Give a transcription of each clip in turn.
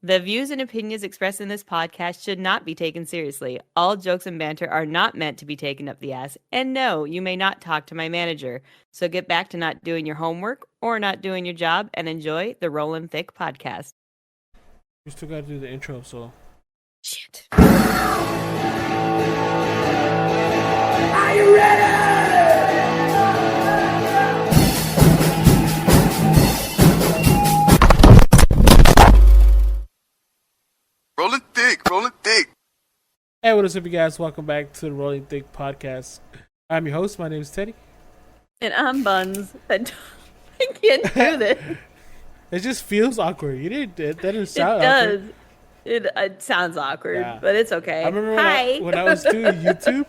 The views and opinions expressed in this podcast should not be taken seriously. All jokes and banter are not meant to be taken up the ass. And no, you may not talk to my manager. So get back to not doing your homework or not doing your job and enjoy the Rollin' Thick podcast. We still gotta do the intro, so. Shit. Are you ready? Rolling thick, rolling thick. Hey, what is up, you guys? Welcome back to the Rolling Thick podcast. I'm your host. My name is Teddy. And I'm Buns. I can't do this. It just feels awkward. You didn't. That didn't It sound does. awkward. It sounds awkward, Yeah. but it's okay. I remember when I was doing YouTube,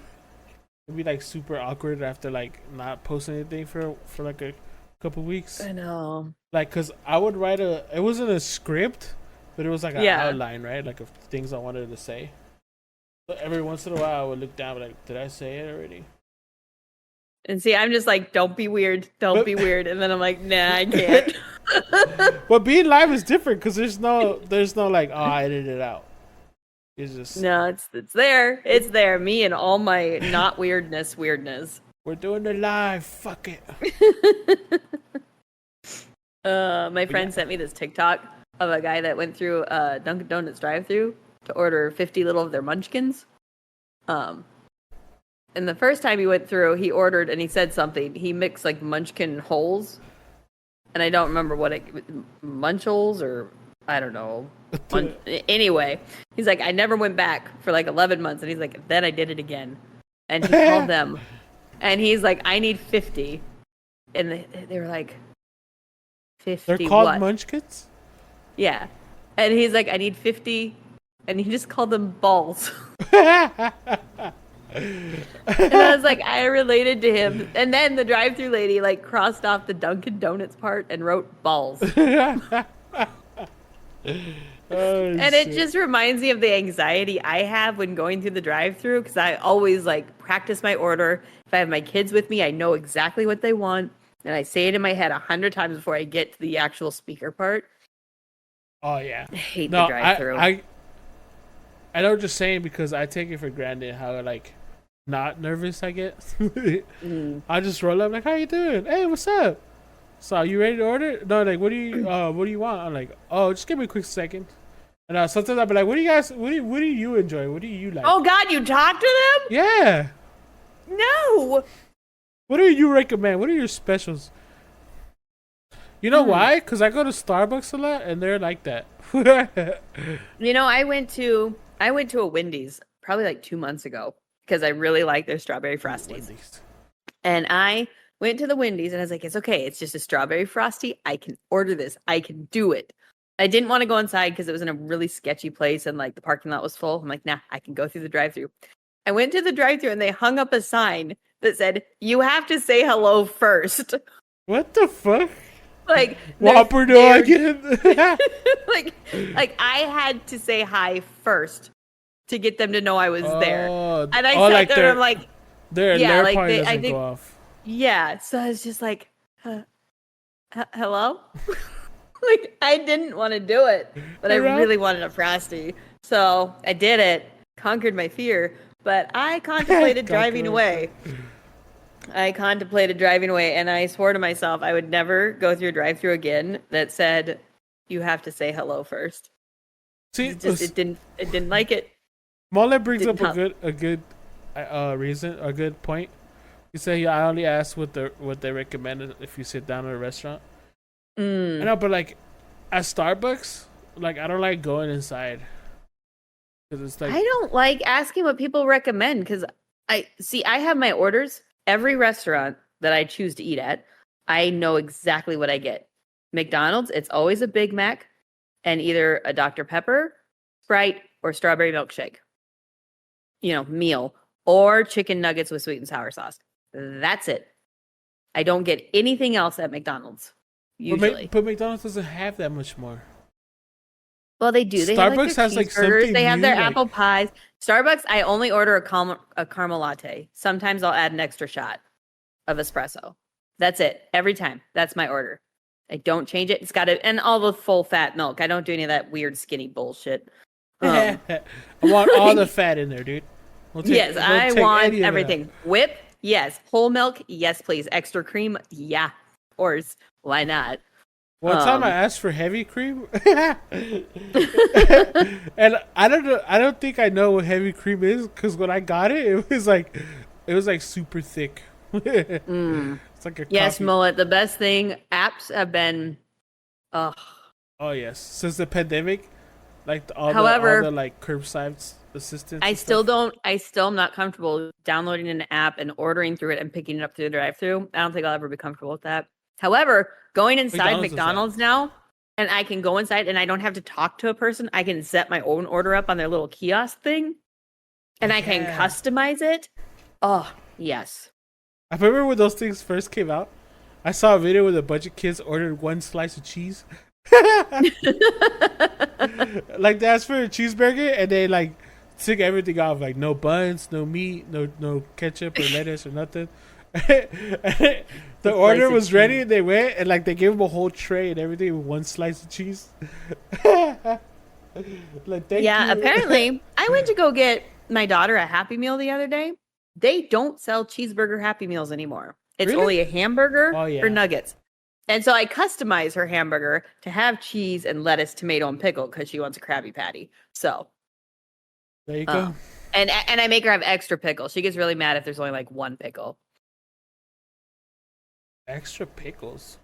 it'd be like super awkward after like not posting anything for like a couple weeks. I know. Like, cause I would write it wasn't a script, but it was like an Yeah. outline, right? Like of things I wanted to say. But every once in a while, I would look down, and be like, did I say it already? And see, I'm just like, don't be weird, don't be weird, and then I'm like, nah, I can't. But being live is different because there's no like, oh, I edited it out. It's just No, it's there. Me and all my not weirdness. we're doing it live. Fuck it. My friend sent me this TikTok of a guy that went through Dunkin' Donuts drive-through to order 50 little of their munchkins. And the first time he went through, he ordered and he said something. He mixed like munchkin holes, and I don't remember what munchholes or I don't know. Anyway, he's like, I never went back for like 11 months, and he's like, then I did it again, and he called them, and he's like, I need 50, and they were like, 50. They're called what? munchkins? Yeah, and he's like, I need 50, and he just called them balls. And I was like, I related to him. And then the drive-through lady like crossed off the Dunkin' Donuts part and wrote balls. And it just reminds me of the anxiety I have when going through the drive-through, because I always like practice my order. If I have my kids with me, I know exactly what they want, and I say it in my head 100 times before I get to the actual speaker part. Oh yeah. I hate the drive-through. I know what you're saying because I take it for granted how like not nervous I get. I just roll up like, how you doing? Hey, what's up? So are you ready to order? No, like what do you want? I'm like, oh, just give me a quick second. And sometimes I'll be like, what do you enjoy? What do you like? Oh God, you talk to them? Yeah. No. What do you recommend? What are your specials? You know why? Because I go to Starbucks a lot, and they're like that. You know, I went to a Wendy's probably like 2 months ago because I really like their strawberry frosties. And I went to the Wendy's and I was like, it's okay. It's just a strawberry frosty. I can order this. I can do it. I didn't want to go inside because it was in a really sketchy place and like the parking lot was full. I'm like, nah, I can go through the drive-thru. I went to the drive-thru and they hung up a sign that said, you have to say hello first. What the fuck? Like, Whopper do I get? like I had to say hi first to get them to know I was there. And I sat like there and I'm like, their yeah, alert like probably I doesn't think, go off. yeah. So I was just like, hello? Like, I didn't want to do it, but I really wanted a frosty. So I did it, conquered my fear, but I contemplated driving away. And I swore to myself I would never go through a drive-thru again that said you have to say hello first. See, It didn't like it. Mullet brings up a good reason, a good point. You say, I only ask what they recommend if you sit down at a restaurant. I know, but like at Starbucks, like I don't like going inside because it's like I don't like asking what people recommend because I have my orders. Every restaurant that I choose to eat at, I know exactly what I get. McDonald's, it's always a Big Mac and either a Dr. Pepper, Sprite, or strawberry milkshake. Meal, or chicken nuggets with sweet and sour sauce. That's it. I don't get anything else at McDonald's, usually. But McDonald's doesn't have that much more. Well, they do. They Starbucks have like has their like cheeseburgers. something They have new, their like- apple pies. Starbucks, I only order a caramel latte. Sometimes I'll add an extra shot of espresso. That's it. Every time. That's my order. I don't change it. It's got it and all the full fat milk. I don't do any of that weird skinny bullshit. I want all the fat in there, dude. Yes, I want any of it out. everything. Whip, yes. Whole milk, yes, please. Extra cream, yeah. Of course, why not? One time I asked for heavy cream, and I don't know. I don't think I know what heavy cream is because when I got it, it was like super thick. It's like a Yes, coffee. Mullet. The best thing apps have been. Oh yes, since the pandemic, like all However, the like curbside assistance. I and still stuff. don't. I still am not comfortable downloading an app and ordering through it and picking it up through the drive-through. I don't think I'll ever be comfortable with that. However, going inside McDonald's now, and I can go inside and I don't have to talk to a person. I can set my own order up on their little kiosk thing, and I can customize it. Oh yes. I remember when those things first came out. I saw a video where a bunch of kids ordered one slice of cheese. Like they asked for a cheeseburger and they like took everything off, like no buns, no meat, no ketchup or lettuce or nothing. The order was ready and they went and like they gave them a whole tray and everything with one slice of cheese. Like thank you. Apparently I went to go get my daughter a Happy Meal the other day. They don't sell cheeseburger Happy Meals anymore. It's Really? only a hamburger Oh, yeah. or nuggets. And so I customize her hamburger to have cheese and lettuce, tomato, and pickle because she wants a Krabby Patty. So There you go. and I make her have extra pickle. She gets really mad if there's only like one pickle. Extra pickles.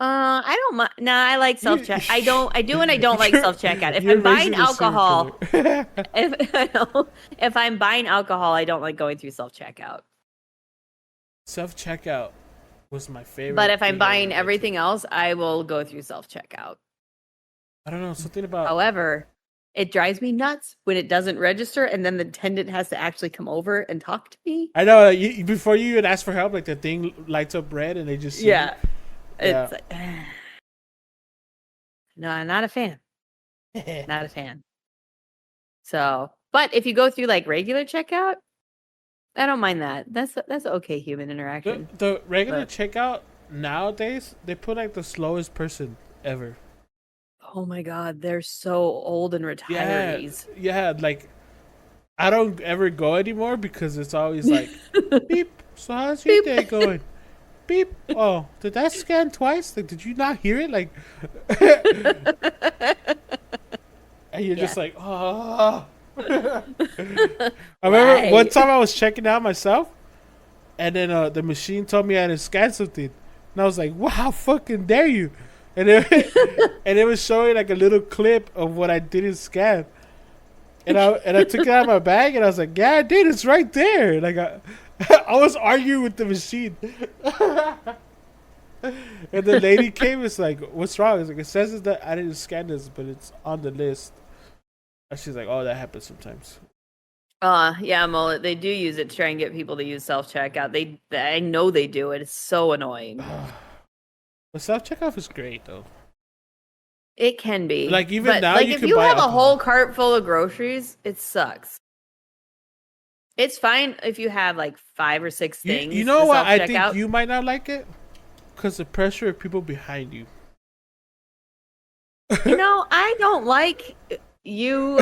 I don't mind. Nah, I like self check. I do and I don't like self checkout. If You're I'm buying raising a serial alcohol, killer. if I'm buying alcohol, I don't like going through self checkout. Self checkout was my favorite. But if I'm thing buying ever. everything else, I will go through self checkout. I don't know, something about However, it drives me nuts when it doesn't register and then the attendant has to actually come over and talk to me. I know before you even ask for help, like the thing lights up red and they just see Yeah. you. Yeah. It's like, no, I'm not a fan. Not a fan. So, but if you go through like regular checkout, I don't mind that. That's okay human interaction. The regular But- checkout nowadays, they put like the slowest person ever. Oh my god, they're so old and retirees. Yeah, like I don't ever go anymore because it's always like beep. So how's your day going? Beep. Oh, did that scan twice? Like, did you not hear it? Like, and you're just like, oh. I remember one time I was checking out myself, and then the machine told me I had to scan something, and I was like, "Wow, how fucking dare you!" And it was showing like a little clip of what I didn't scan, and I took it out of my bag, and I was like, "Yeah, I did. It's right there." Like I was arguing with the machine, and the lady came. It's like, "What's wrong?" It's like, "It says that I didn't scan this, but it's on the list." And she's like, "Oh, that happens sometimes." Yeah, Mullet. They do use it to try and get people to use self checkout. I know they do it. It's so annoying. But self checkout is great though. It can be. Like, even but, now like you if can you buy have a alcohol. whole cart full of groceries, it sucks. It's fine if you have like 5 or 6 things. You know to what? I self-checkout. think you might not like it because the pressure of people behind you. You know, I don't like you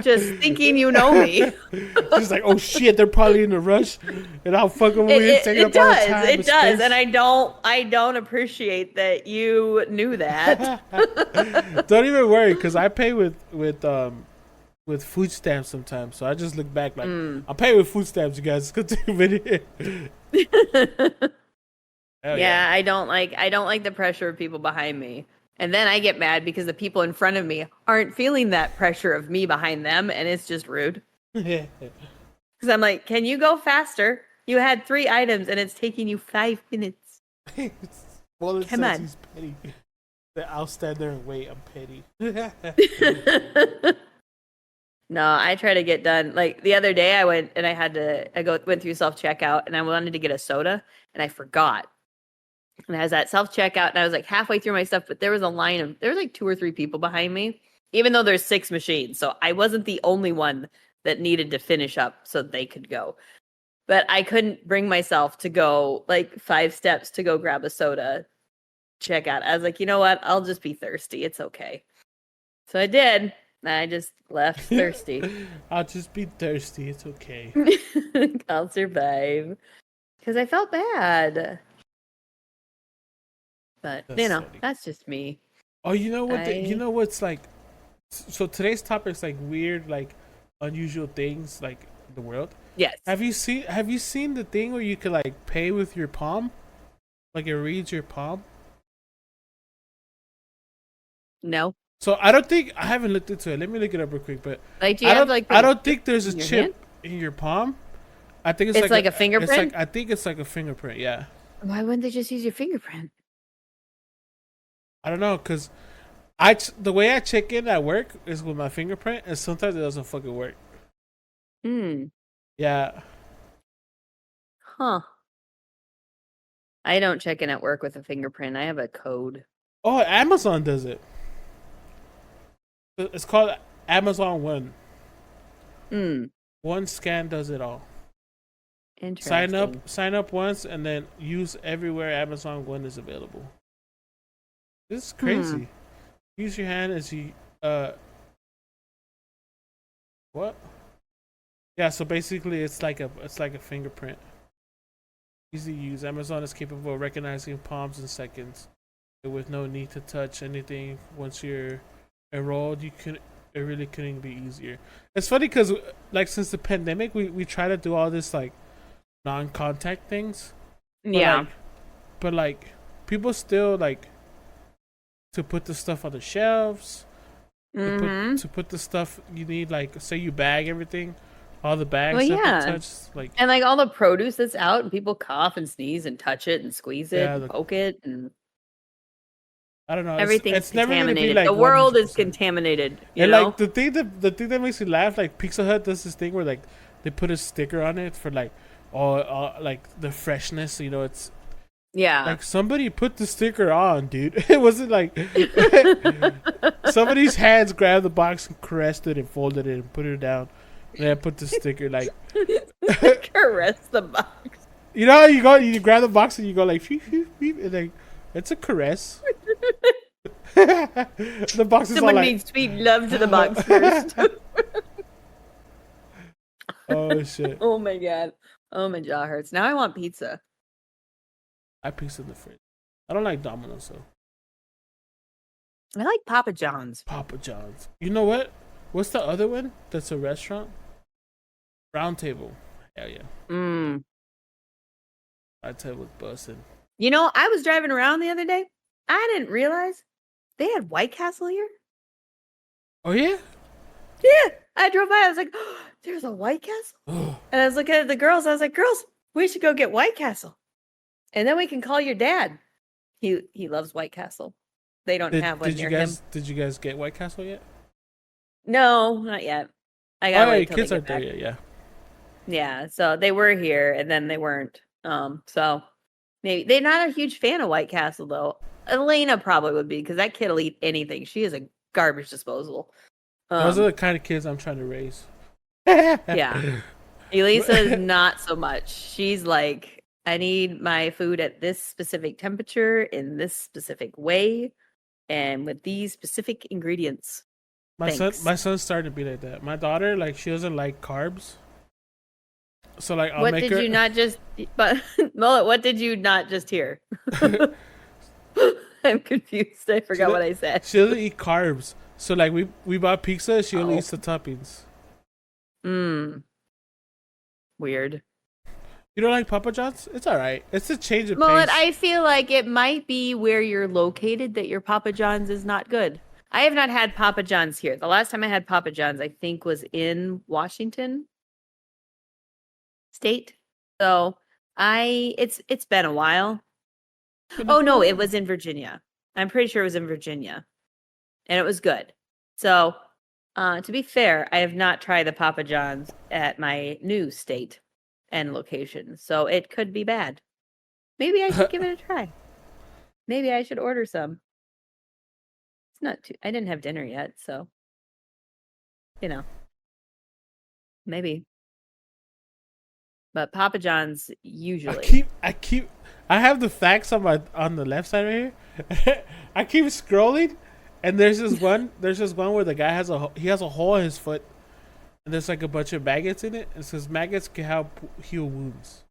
just thinking you know me. She's like, "Oh shit, they're probably in a rush, and I'll fuck them with It taking up all the time." does. It and does. space." And I don't appreciate that you knew that. Don't even worry, because I pay with food stamps sometimes. So I just look back like, I'm paying with food stamps, you guys. It's gonna take a minute. Hell Yeah, I don't like the pressure of people behind me. And then I get mad because the people in front of me aren't feeling that pressure of me behind them, and it's just rude. yeah. Because I'm like, can you go faster? You had 3 items and it's taking you 5 minutes. Well, it Come says on. he's petty. That I'll stand there and wait. I'm petty. No, I try to get done. Like the other day I went and went through self-checkout and I wanted to get a soda and I forgot. And I was at self-checkout and I was like halfway through my stuff, but there was like 2 or 3 people behind me, even though there's 6 machines. So I wasn't the only one that needed to finish up so they could go. But I couldn't bring myself to go like 5 steps to go grab a soda check out. I was like, you know what? I'll just be thirsty. It's okay. So I did. I just left thirsty. I'll just be thirsty. It's okay. I'll survive. Because I felt bad. But, That's you know, funny. that's just me. Oh, you know what? You I- know what's like? So today's topic is like weird, like unusual things, like in the world. Yes. Have you seen the thing where you could like pay with your palm? Like it reads your palm. No. So I haven't looked into it. Let me look it up real quick. But Like, do you I have don't like I don't think there's a in your chip hand? in your palm. I think It's like a It's fingerprint? like I think it's like a fingerprint. Yeah. Why wouldn't they just use your fingerprint? I don't know, cause the way I check in at work is with my fingerprint, and sometimes it doesn't fucking work. Hmm. Yeah. Huh. I don't check in at work with a fingerprint. I have a code. Oh, Amazon does it. It's called Amazon One. Hmm. One scan does it all. Interesting. Sign up once, and then use everywhere Amazon One is available. This is crazy. Use your hand as you what? Yeah, so basically it's like a fingerprint. Easy to use. Amazon is capable of recognizing palms in seconds, with no need to touch anything. Once you're enrolled, it really couldn't be easier. It's funny because like since the pandemic, we try to do all this like non-contact things. Yeah. But like people still like to put the stuff on the shelves. Mm-hmm. To put the stuff you need, like say you bag everything, all the bags Well, that yeah. you touch, like And like all the produce that's out, and people cough and sneeze and touch it and squeeze it Yeah, and poke it, and I don't know. everything's It's never gonna be contaminated. like The world is 100%. contaminated. You And know? like the thing that makes me laugh, like Pizza Hut does this thing where like they put a sticker on it for like like the freshness. You know, it's Yeah. like somebody put the sticker on, dude. It wasn't like somebody's hands grabbed the box and caressed it and folded it and put it down, and then put the sticker. Like Caress the box. you know how you grab the box and you go like beep, beep, beep, and like it's a caress. The box is Someone all like, made sweet love to the box first. oh shit. Oh my god. Oh, my jaw hurts. Now I want pizza. I pizza in the fridge. I don't like Domino's though. I like Papa John's. Papa John's. You know what? What's the other one? That's a restaurant. Round Table. Hell yeah. Mm. Round Table with bussin'. You know, I was driving around the other day. I didn't realize they had White Castle here. Oh yeah. Yeah. I drove by. I was like, oh, there's a White Castle. And I was looking at the girls. I was like, girls, we should go get White Castle. And then we can call your dad. He loves White Castle. They don't have one near him. Did you guys get White Castle yet? No, not yet. I gotta Oh, wait your till kids they aren't get there back. yet. Yeah. Yeah, so they were here and then they weren't. So maybe they're not a huge fan of White Castle though. Elena probably would be because that kid will eat anything. She is a garbage disposal. Those are the kind of kids I'm trying to raise. Yeah. Elisa is not so much. She's like, I need my food at this specific temperature in this specific way and with these specific ingredients. My Thanks. son's starting to be like that. My daughter, like, she doesn't like carbs. So like I'll What make did her you not just but Mullet, what did you not just hear? I'm confused. I forgot what I said. She doesn't eat carbs. So like we bought pizza, she only Oh. eats the toppings. Weird. You don't like Papa John's? It's alright. It's a change of Mullet, pace. I feel like it might be where you're located that your Papa John's is not good. I have not had Papa John's here. The last time I had Papa John's, I think, was in Washington State. So it's been a while. Oh no, it was in Virginia. I'm pretty sure it was in Virginia. And it was good. So to be fair, I have not tried the Papa John's at my new state and location. So it could be bad. Maybe I should give it a try. Maybe I should order some. It's not too I didn't have dinner yet, so maybe. But Papa John's usually. I have the facts on the left side right here. I keep scrolling, and there's this one. There's this one where the guy has a hole in his foot, and there's like a bunch of maggots in it. It says maggots can help heal wounds.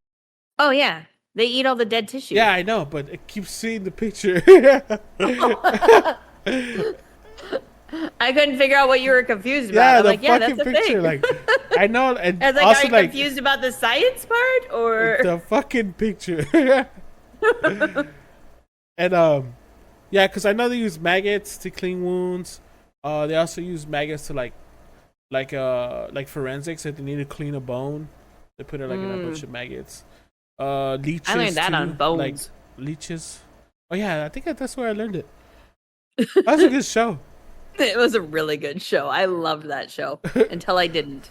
Oh yeah, they eat all the dead tissue. Yeah, I know, but it keeps seeing the picture. I couldn't figure out what you were confused about. Yeah, I'm the like, yeah, fucking that's the picture. thing. Like, I know, and I was like, also are you like confused about the science part or? the fucking picture. And yeah, because I know they use maggots to clean wounds. They also use maggots to like forensics. If they need to clean a bone, they put it like in a bunch of maggots. Leeches. I learned that too, on bones. like leeches. Oh yeah, I think that's where I learned it. That was a good show. It was a really good show. I loved that show until I didn't.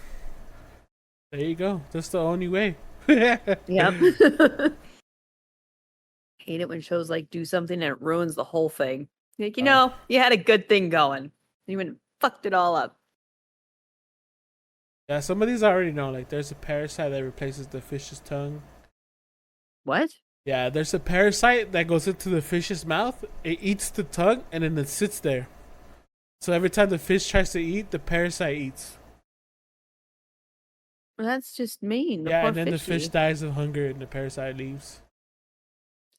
There you go. That's the only way. Yep. Hate it when shows like do something and it ruins the whole thing. Like, you know, you had a good thing going. You went and fucked it all up. Yeah, some of these I already know. Like, there's a parasite that replaces the fish's tongue. What? Yeah, there's a parasite that goes into the fish's mouth. It eats the tongue, and then it sits there. So every time the fish tries to eat, the parasite eats. Well, that's just mean. The Yeah, poor and then the fishy. fish dies of hunger, and the parasite leaves.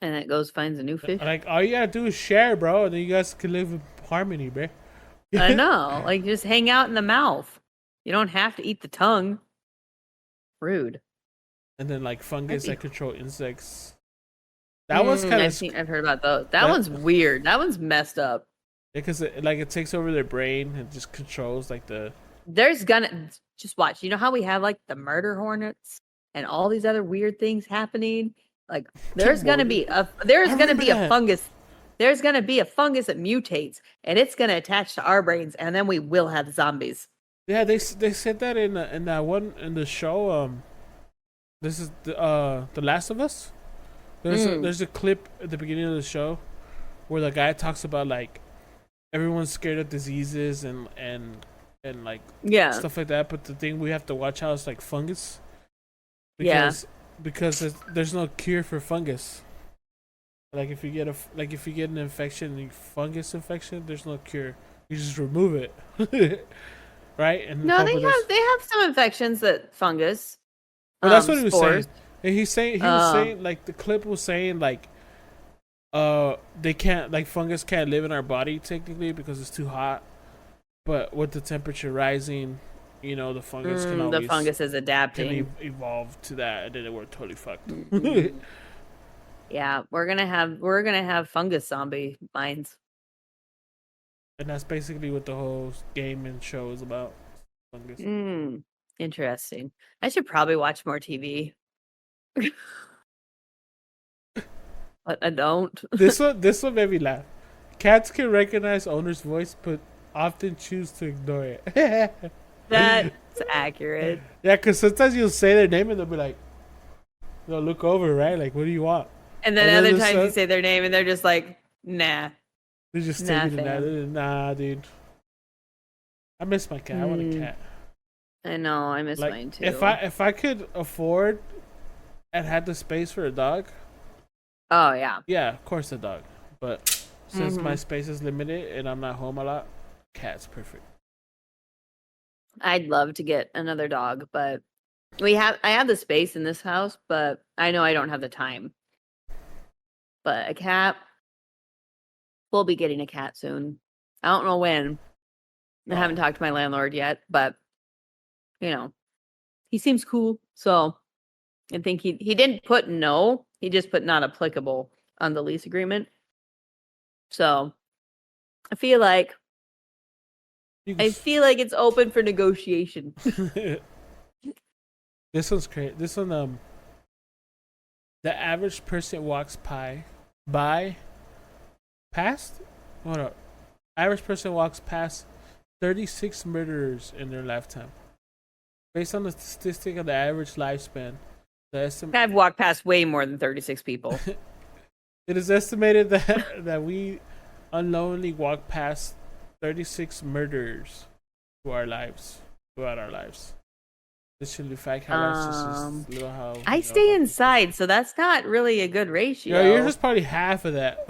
And it goes finds a new fish. Like, all you gotta do is share, bro, and then you guys can live in harmony, bro. I know. Like, just hang out in the mouth. You don't have to eat the tongue. Rude. And then, like, fungus That'd that control insects. That one's kind of... I've heard about those. That one's weird. That one's messed up. Because it takes over their brain and just controls, like, the... There's gonna... Just watch. You know how we have, like, the murder hornets and all these other weird things happening? Like, there's gonna be a fungus. There's gonna be a fungus that mutates, and it's gonna attach to our brains, and then we will have zombies. Yeah, they said that in that one in the show. This is the Last of Us. There's a clip at the beginning of the show where the guy talks about like everyone's scared of diseases and like stuff like that. But the thing we have to watch out is like fungus. Because there's no cure for fungus. Like if you get an infection, fungus infection, there's no cure. You just remove it, right? And No, they have some infections that fungus. Well, that's what he was spores. saying. And he was saying like the clip was saying like, they can't like fungus can't live in our body technically because it's too hot, but with the temperature rising, you know the fungus can always the fungus is adapting. can evolve to that, and then we're totally fucked. Yeah, we're gonna have fungus zombie minds. And that's basically what the whole game and show is about. Fungus. Interesting. I should probably watch more TV. But I don't. This one made me laugh. Cats can recognize owner's voice, but often choose to ignore it. That's accurate. Yeah, because sometimes you'll say their name and they'll be like, they'll look over, right? Like, what do you want? And then other times you say their name and they're just like, nah. They're just Nah, taking it fam. out. Nah, dude. I miss my cat. I want a cat. I know, I miss Like, mine too. if I could afford and had the space for a dog, Oh yeah. yeah, of course a dog. But since my space is limited and I'm not home a lot, cat's perfect. I'd love to get another dog, but I have the space in this house, but I know I don't have the time. But a cat, we'll be getting a cat soon. I don't know when. I haven't talked to my landlord yet, but you know, he seems cool. So I think he didn't put no, he just put not applicable on the lease agreement. So I feel like it's open for negotiation. This one's great. This one, the average person walks average person walks past 36 murderers in their lifetime. Based on the statistic of the average lifespan, I've walked past way more than 36 people. it is estimated that we unknowingly walk past 36 murders throughout our lives. Literally fact how that's just little how. I stay inside, so that's not really a good ratio. Yeah, you're just probably half of that.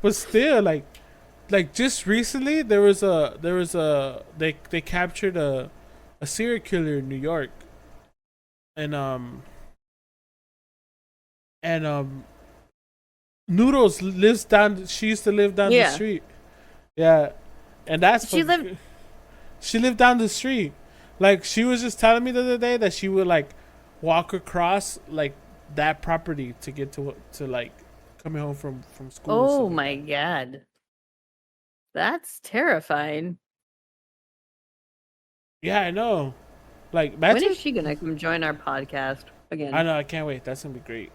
But still, like just recently they captured a serial killer in New York, and Noodles lives down. She used to live down the street. Yeah, and that's she lived. She lived down the street. Like she was just telling me the other day that she would like walk across like that property to get to like coming home from school. Oh my god, that's terrifying. Yeah, I know. Like, when is she gonna come join our podcast again? I know. I can't wait. That's gonna be great.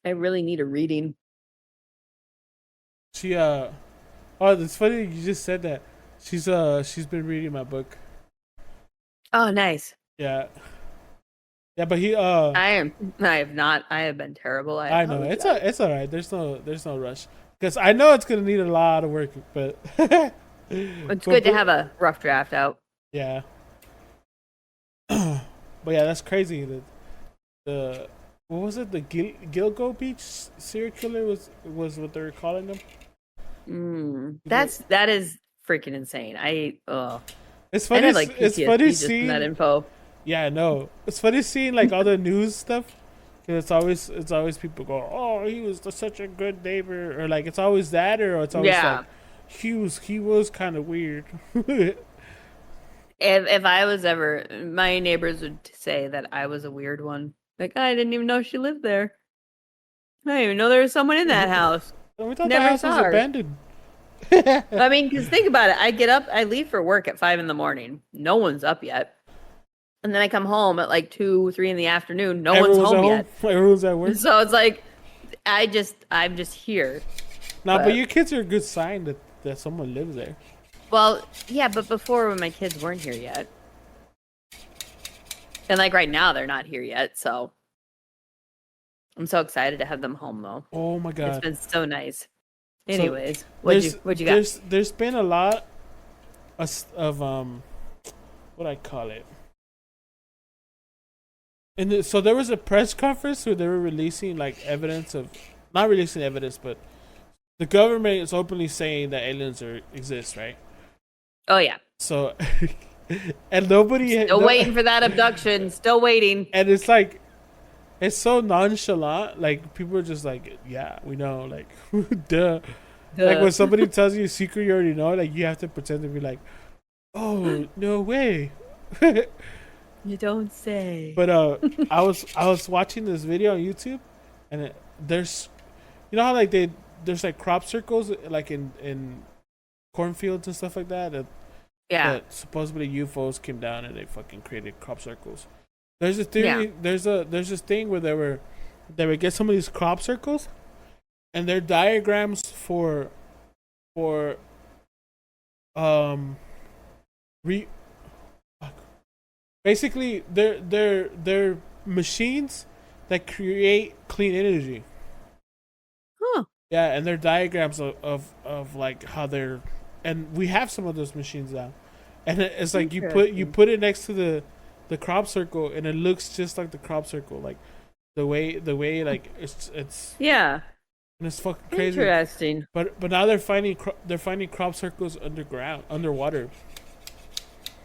I really need a reading. She oh, it's funny you just said that. She's been reading my book. Oh, nice. Yeah. Yeah, but I have not. I have been terrible. I know it's all right. There's no rush because I know it's gonna need a lot of work, but it's good to have a rough draft out. Yeah. But yeah, that's crazy. The what was it? The Gilgo Beach serial killer was what they were calling them. That is freaking insane. It's funny. It's funny seeing that info. Yeah, I know. It's funny seeing like all the news stuff. Cause it's always people go, oh, he was such a good neighbor, or like it's always that, or it's always like he was kind of weird. If I was ever, my neighbors would say that I was a weird one. Like, I didn't even know she lived there. I didn't even know there was someone in that house. We thought the house was abandoned. I mean, because think about it. I get up, I leave for work at 5 a.m. No one's up yet. And then I come home at like 2, 3 in the afternoon. No one's home yet. Everyone's at work. So it's like, I'm just here. No, but your kids are a good sign that someone lives there. Well, yeah, but before when my kids weren't here yet. And like right now, they're not here yet. So I'm so excited to have them home, though. Oh my god, it's been so nice. Anyways, what you got? There's been a lot of what I call it. And so there was a press conference where they were releasing like evidence of, not releasing evidence, but the government is openly saying that aliens exist, right? Oh yeah. So, and nobody still waiting for that abduction. Still waiting. And it's like, it's so nonchalant. Like people are just like, yeah, we know. Like, duh. Like when somebody tells you a secret you already know, like you have to pretend to be like, oh no way. You don't say. But I was watching this video on YouTube, and there's, you know how like there's like crop circles like in cornfields and stuff like that. That supposedly UFOs came down and they fucking created crop circles. There's a theory. Yeah. There's this thing where they would get some of these crop circles, and they're diagrams for basically they're machines that create clean energy. Huh. Yeah, and they're diagrams of like how they're, and we have some of those machines now, and it's like you put it next to the crop circle, and it looks just like the crop circle, like the way like it's yeah, and it's fucking crazy. Interesting. But now they're finding crop circles underwater.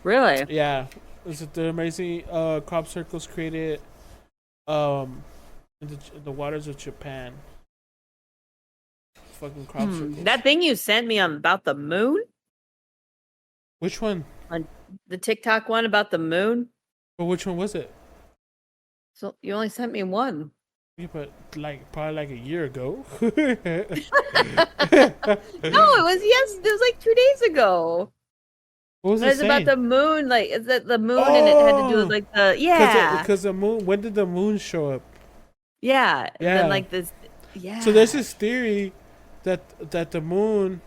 Really? Yeah, they're amazing crop circles created in the waters of Japan. Fucking crop circles. That thing you sent me on about the moon? Which one? On the TikTok one about the moon? But which one was it? So you only sent me one. Yeah, but probably like a year ago. No, it was like 2 days ago. What was it saying? About the moon, like is that the moon and it had to do with like the because the moon. When did the moon show up? Yeah. And then like this. Yeah. So there's this theory that the moon,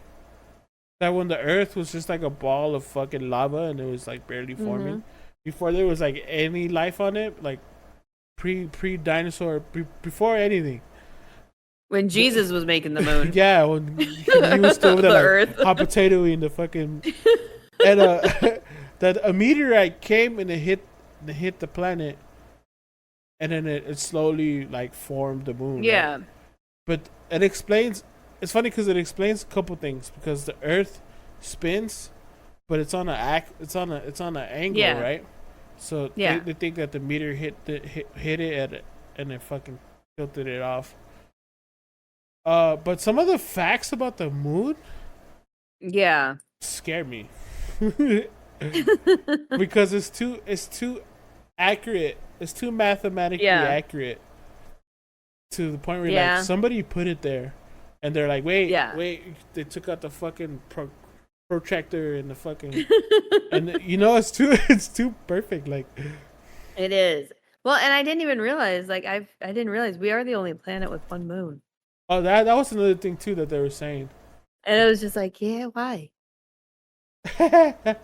that when the Earth was just like a ball of fucking lava and it was like barely forming before there was like any life on it, like pre dinosaur, before anything. When Jesus was making the moon. Yeah, when he was still there, like, hot potato in the fucking. And that a meteorite came and it hit the planet, and then it slowly like formed the moon. Yeah. Right? But it explains. It's funny because it explains a couple things, because the Earth spins, but it's on an angle, Yeah. right? So Yeah. they think that the meteor hit it at it, and it fucking tilted it off. But some of the facts about the moon Yeah. scare me. Because it's too accurate. It's too mathematically Yeah. accurate to the point where Yeah. like somebody put it there, and they're like, wait, Yeah. they took out the fucking protractor and the fucking, and you know it's too perfect. Like, It is. Well, and I didn't even realize, like, I didn't realize we are the only planet with one moon. oh, that was another thing too that they were saying. And it was just like, yeah, why? That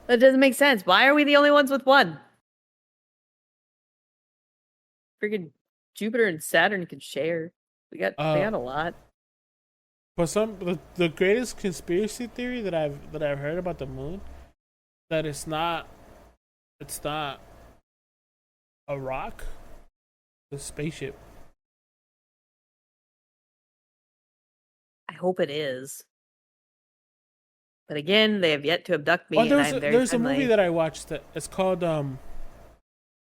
doesn't make sense. Why are we the only ones with one? Freaking Jupiter and Saturn can share. They got a lot. But the greatest conspiracy theory that I've heard about the moon, that it's not a rock, it's a spaceship. I hope it is. But again, they have yet to abduct me. Oh, and I'm very there's a friendly. movie that I watched that it's called Moonfall.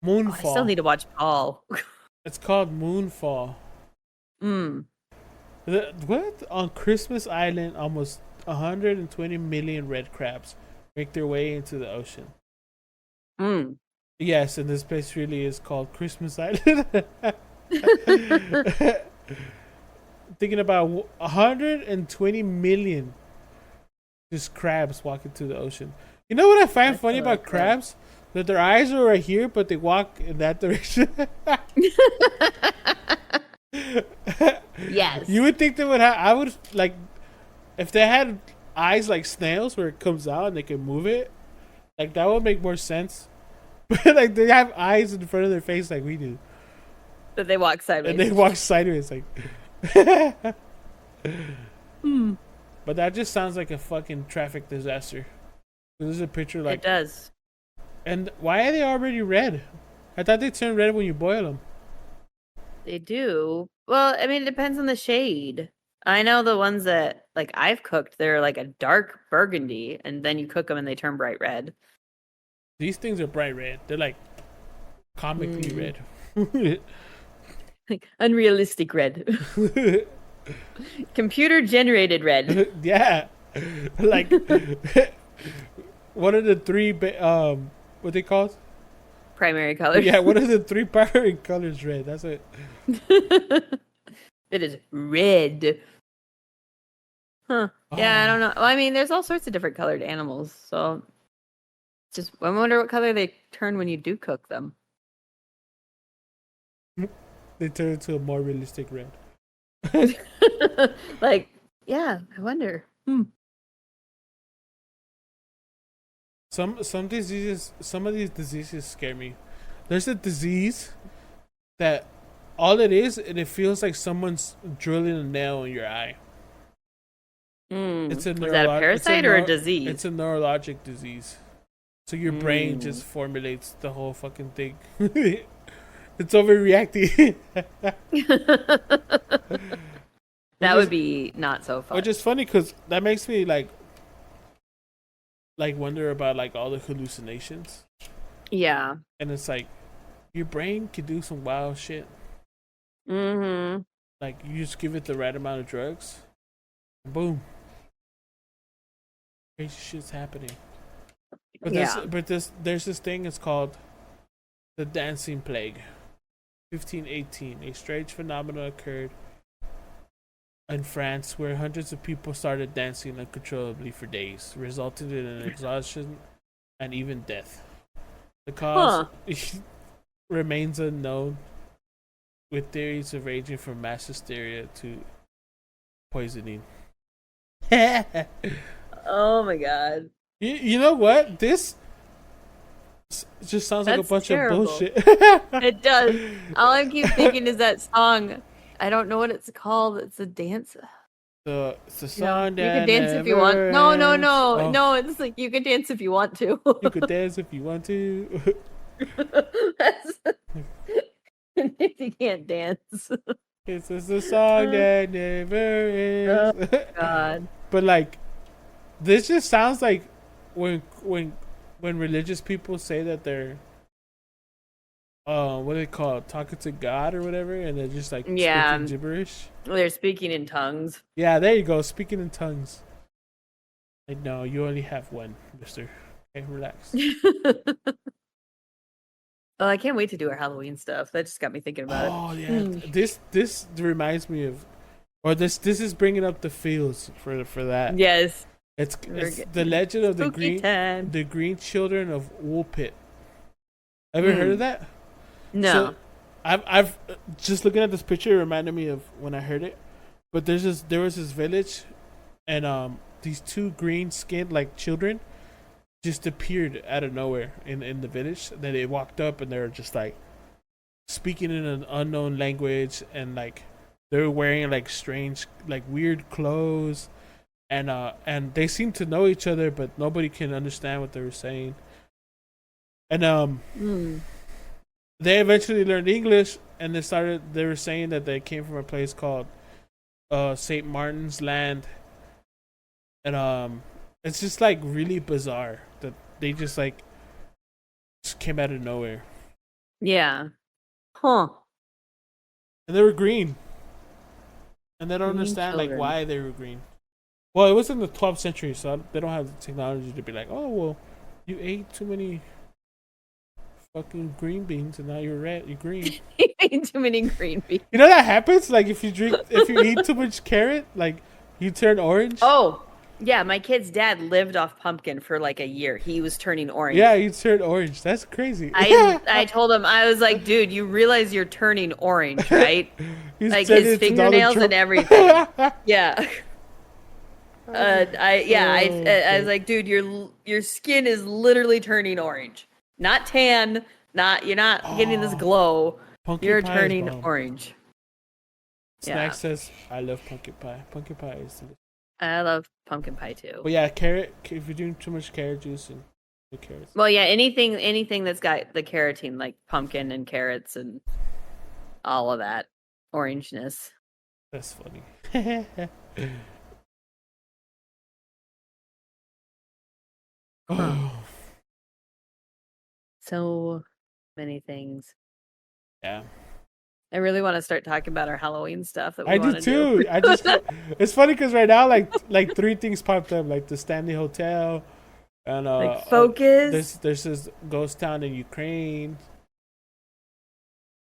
Oh, I still need to watch Paul. It's called Moonfall. What? On Christmas Island, almost 120 million red crabs make their way into the ocean. Yes, and this place really is called Christmas Island. Thinking about 120 million just crabs walking through the ocean. You know what I find That's funny a lot about of crabs. crabs? That their eyes are right here, but they walk in that direction. Yes. You would think they would have. I would like if they had eyes like snails, where it comes out and they can move it. Like that would make more sense. But like they have eyes in front of their face, like we do, That they walk sideways. and they walk sideways, like. But that just sounds like a fucking traffic disaster. There's a picture like It does. And why are they already red? I thought they turn red when you boil them. They do. Well, I mean, it depends on the shade. I know the ones that like I've cooked, they're like a dark burgundy, and then you cook them and they turn bright red. These things are bright red. They're like comically red. Like unrealistic red. Computer generated red. Yeah. Like what are the three what they called? Primary colors. Yeah, what are the three primary colors red? That's it. It is red. Huh. Yeah, I don't know. Well, I mean, there's all sorts of different colored animals, so just I wonder what color they turn when you do cook them. They turn into a more realistic red. Like, yeah, I wonder. Some diseases, some of these diseases scare me. There's a disease that all it is, and it feels like someone's drilling a nail in your eye. Is It's a that a parasite or a disease? It's a neurologic disease. So your brain just formulates the whole fucking thing. It's overreacting. That would be not so fun. Which is funny because that makes me like wonder about like all the hallucinations. Yeah. And it's like your brain can do some wild shit. Like you just give it the right amount of drugs, boom, crazy shit's happening. But there's this thing. It's called the dancing plague. 1518, a strange phenomenon occurred in France where hundreds of people started dancing uncontrollably for days, resulting in an exhaustion and even death. The cause remains unknown, with theories ranging from mass hysteria to poisoning. Oh my god. You know what? This just sounds like a That's bunch terrible. of bullshit. It does. All I keep thinking is that song. I don't know what it's called. It's a dance. It's the song You that can dance if you want. never No, no, ends. no, Oh, no. It's like you can dance if you want to. you could dance if you want to. That's if you can't dance. It's just a song that never Oh ends. God. But like, this just sounds like when religious people say that they're what do they call it? Talking to God or whatever, and they're just like Yeah. speaking gibberish. They're speaking in tongues. Yeah, there you go. Speaking in tongues. Like, no, you only have one, mister. Okay, relax. Oh, I can't wait to do our Halloween stuff. That just got me thinking about Oh it. yeah, this reminds me of, or this is bringing up the feels for that. Yes. It's We're the legend of Spooky time. the green children of Woolpit. Ever heard of that? No. So, I've just looking at this picture, it reminded me of when I heard it. But there was this village, and these two green skinned like children just appeared out of nowhere in the village. Then they walked up and they were just like speaking in an unknown language, and like they were wearing like strange, like weird clothes, and they seemed to know each other, but nobody can understand what they were saying. And they eventually learned English, and they were saying that they came from a place called St. Martin's Land, and it's just like really bizarre that they just came out of nowhere. Yeah. Huh. And they were green. And they don't Green understand children. like why they were green. Well, it was in the 12th century, so they don't have the technology to be like, oh well, you ate too many fucking green beans and now you're red, you're green. You ate too many green beans. You know that happens? Like if you eat too much carrot, like you turn orange. Oh, yeah. My kid's dad lived off pumpkin for like a year. He was turning orange. Yeah, you turn orange. That's crazy. I told him, I was like, dude, you realize you're turning orange, right? He's Like turned his into Donald fingernails Trump. and everything. Yeah. I was like, dude, your skin is literally turning orange, not tan. You're not getting this glow. Pumpkin You're pie is turning bomb. orange. Snack Yeah. says, I love pumpkin pie. Pumpkin pie is delicious. I love pumpkin pie too. But yeah, carrot, if you're doing too much carrot juice and the carrots. Well, yeah, anything that's got the carotene, like pumpkin and carrots and all of that orangeness. That's funny. Oh, So many things. yeah. I really want to start talking about our Halloween stuff that we I want do to too. do. I just it's funny because right now like three things popped up, like the Stanley Hotel and Like Focus. there's this ghost town in Ukraine,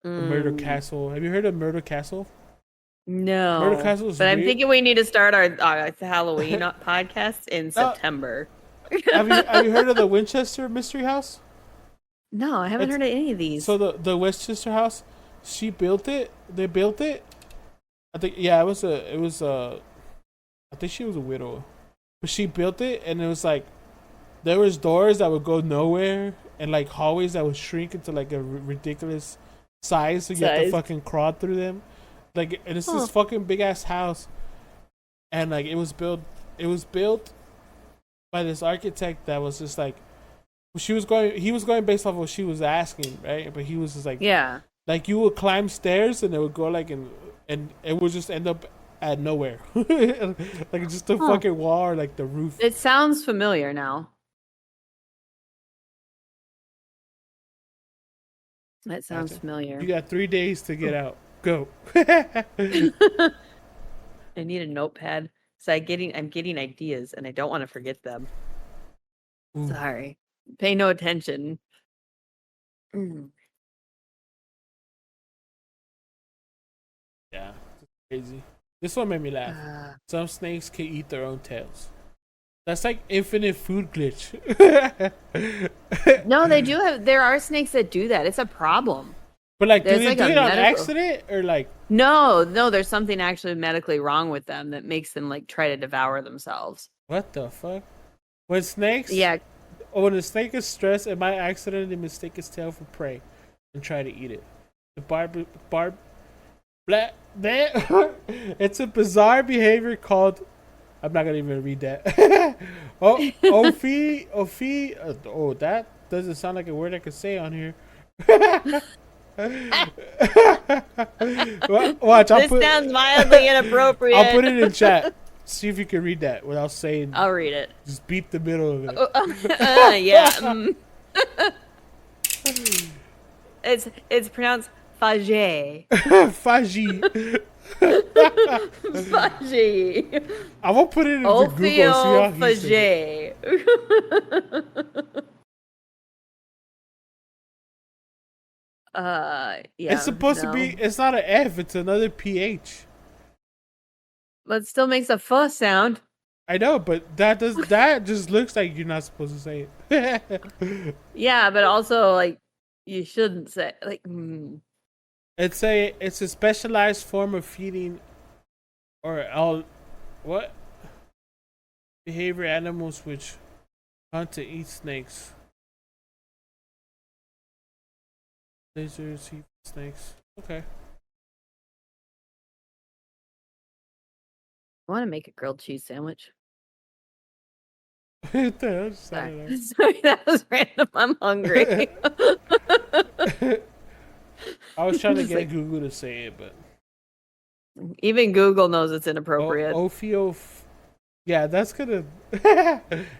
the Murder Castle. Have you heard of Murder Castle? No. Murder Castle is but I'm weird. thinking we need to start our Halloween podcast in September. Have you heard of the Winchester Mystery House? No, I haven't heard of any of these. So the Winchester House, she built it. They built it. I think I think she was a widow, but she built it, and it was like there was doors that would go nowhere, and like hallways that would shrink into like a ridiculous size, so you have to fucking crawl through them. Like, and it's this fucking big ass house, and like it was built by this architect that was just like, he was going based off of what she was asking, right? But he was just like, yeah. like you would climb stairs and it would go like and it would just end up at nowhere, like just the fucking wall or like the roof. It sounds familiar now. That sounds familiar. You got 3 days to get out. Go. I need a notepad. So I'm getting ideas and I don't want to forget them. Ooh. Sorry. Pay no attention. Yeah, it's crazy. This one made me laugh. Some snakes can eat their own tails. That's like infinite food glitch. No, there are snakes that do that. It's a problem. But like, do There's they like do a it on medical- accident or like? No, there's something actually medically wrong with them that makes them like try to devour themselves. What the fuck? When snakes? Yeah. When a snake is stressed, it might accidentally mistake its tail for prey and try to eat it. The It's a bizarre behavior called. I'm not gonna even read that. Oh, that doesn't sound like a word I could say on here. Watch, This sounds mildly inappropriate. I'll put it in chat. See if you can read that without saying. I'll read it. Just beep the middle of it. Yeah. It's pronounced fage. Faji. Fage. I will put it in Google. See how he says it. Yeah. It's supposed to be. It's not an F. It's another PH. But it still makes a fuss sound. I know, but that just looks like you're not supposed to say it. Yeah, but also like you shouldn't say like. It's a specialized form of feeding, or what behavior animals which hunt to eat snakes, lizards, eat snakes. Okay. I want to make a grilled cheese sandwich. What the hell? Sorry, that was random. I'm hungry. I was trying to get Google to say it, but even Google knows it's inappropriate. Yeah, that's gonna.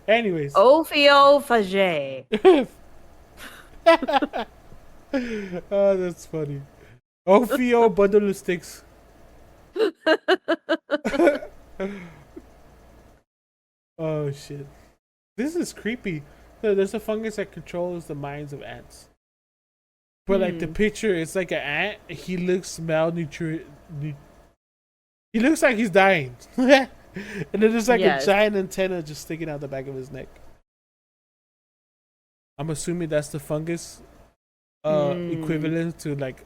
Anyways. Ophiophagy. Oh, that's funny. Ophio bundle of sticks. Oh shit. This is creepy. There's a fungus that controls the minds of ants. But like the picture, it's like an ant. He looks malnutrition. He looks like he's dying. And then there's like a giant antenna just sticking out the back of his neck. I'm assuming that's the fungus equivalent to like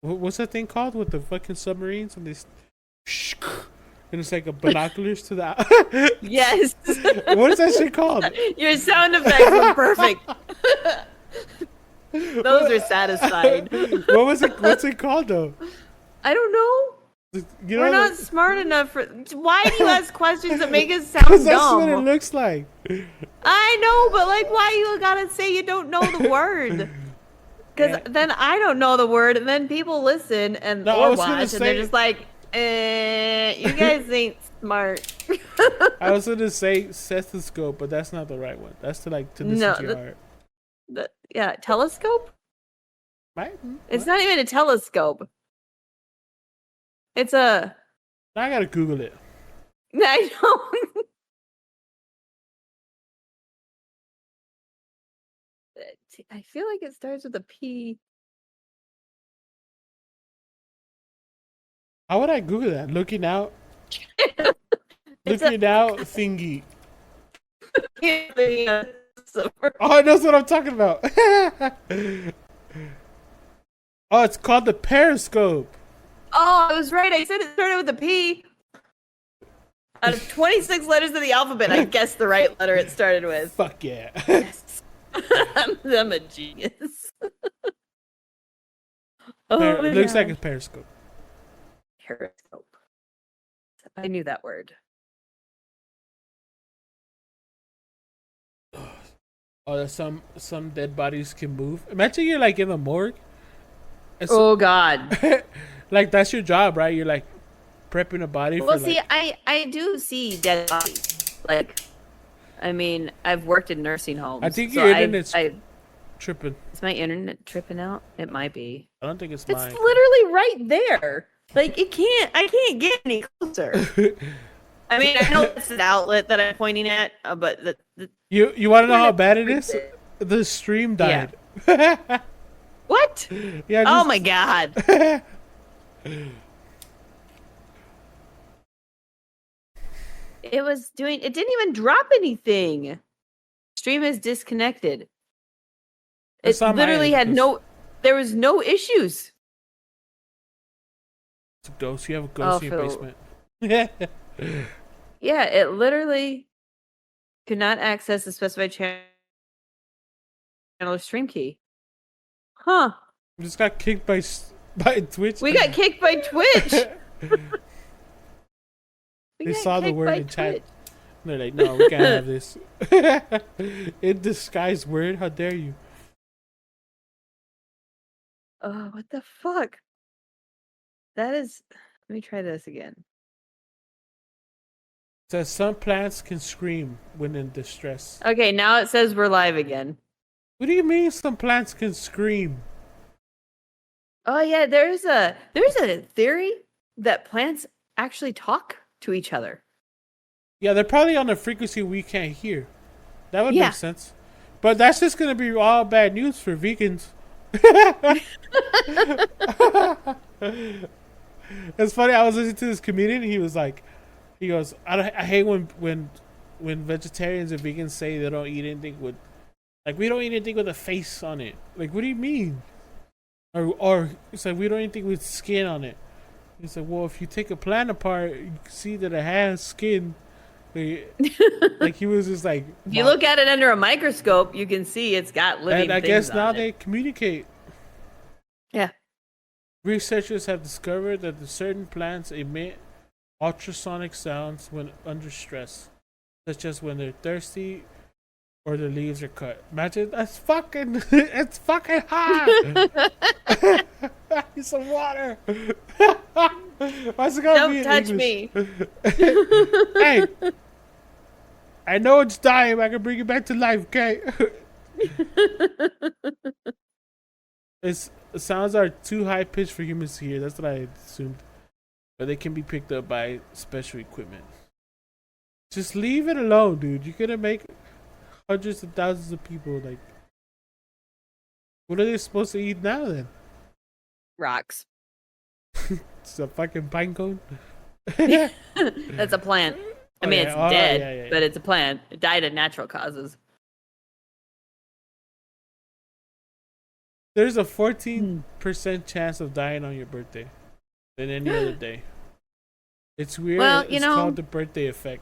what's that thing called with the fucking submarines and they and it's like a binoculars to the Yes. What is that shit called? Your sound effects were perfect. Those are satisfied. What was it? What's it called though? I don't know. You know We're not smart enough for. Why do you ask questions that make us sound dumb? That's what it looks like. I know, but like, why you gotta say you don't know the word? Because then I don't know the word, and then people listen and or watch, and they're just like, you guys ain't smart. I was gonna say stethoscope, but that's not the right one. That's to like to listen to your heart. Yeah, telescope? Right? It's not even a telescope. It's a... I gotta Google it. I know. I feel like it starts with a P. How would I Google that? Looking out? Looking out thingy. Oh, that's what I'm talking about. Oh, it's called the periscope. Oh, I was right. I said it started with a P. Out of 26 letters of the alphabet, I guessed the right letter it started with. Fuck yeah. Yes. I'm a genius. It looks like a periscope. Periscope. I knew that word. Oh, some dead bodies can move. Imagine you're like in the morgue. Oh God! Like that's your job, right? You're like prepping a body. Well, for, see, like... I do see dead bodies. Like, I mean, I've worked in nursing homes. I think your internet's tripping. Is my internet tripping out? It might be. I don't think it's mine. It's literally right there. Like I can't get any closer. I mean, I know it's an outlet that I'm pointing at, but you want to know how bad it is? The stream died. Yeah. What? Yeah. Oh my God. It didn't even drop anything. Stream is disconnected. It literally had there was no issues. It's a ghost. You have a ghost in your basement. Yeah, it literally could not access the specified channel or stream key. Huh. I just got kicked by By Twitch. We got kicked by Twitch. They saw the word in chat. They're like, no, we can't have this. In disguised word, how dare you? Oh, what the fuck? That is. Let me try this again. It says some plants can scream when in distress. Okay, now it says we're live again. What do you mean some plants can scream? Oh yeah, there's a theory that plants actually talk to each other. Yeah, they're probably on a frequency we can't hear. That would Yeah. make sense. But that's just going to be all bad news for vegans. It's funny, I was listening to this comedian, he was like, he goes, I hate when vegetarians and vegans say they don't eat anything with, like, we don't eat anything with a face on it. Like, what do you mean? Or it's like, we don't eat anything with skin on it. He's like, well, if you take a plant apart, you can see that it has skin. Like he was just like, if you look at it under a microscope, you can see it's got living and I things guess on now it. they communicate. Yeah. Researchers have discovered that the certain plants emit ultrasonic sounds when under stress, such as when they're thirsty or their leaves are cut. Imagine that's fucking it's fucking hot. I need some water. Why's it gotta be Don't in touch English? me. Hey, I know it's dying. I can bring it back to life. Okay. The sounds are too high pitched for humans to hear. That's what I assumed, but they can be picked up by special equipment. Just leave it alone, dude. You're gonna make hundreds of thousands of people. Like, what are they supposed to eat now then? Rocks. It's a fucking pine cone. That's a plant. I mean, yeah. it's Oh, dead, yeah. but it's a plant. It died of natural causes. There's a 14% chance of dying on your birthday than any other day. It's weird. Well, It's called the birthday effect.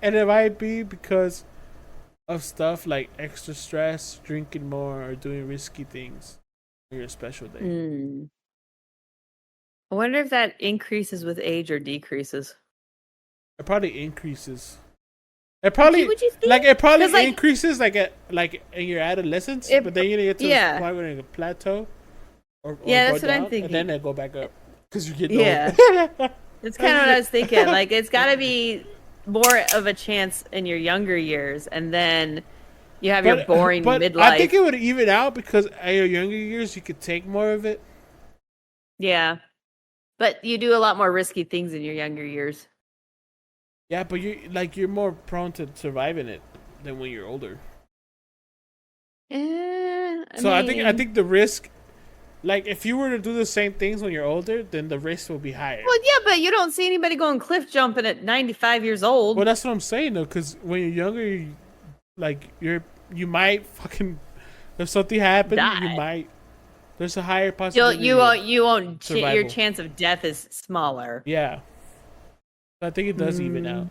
And it might be because of stuff like extra stress, drinking more, or doing risky things on your special day. I wonder if that increases with age or decreases. It probably increases. It probably Would you think? like it probably 'Cause, like- increases like in your adolescence, but then you get to a point where you plateau. Or yeah, go that's what down, I'm thinking. And then they go back up because you get Yeah. old. That's kind of what I was thinking. Like, it's got to be more of a chance in your younger years, and then you have your boring midlife. I think it would even out because in your younger years you could take more of it. Yeah, but you do a lot more risky things in your younger years. Yeah, but you're more prone to surviving it than when you're older. I think the risk, like if you were to do the same things when you're older, then the risk will be higher. Well, yeah, but you don't see anybody going cliff jumping at 95 years old. Well, that's what I'm saying though, because when you're younger, you might fucking, if something happens, Die. There's a higher possibility. You won't. Your chance of death is smaller. Yeah. I think it does even out.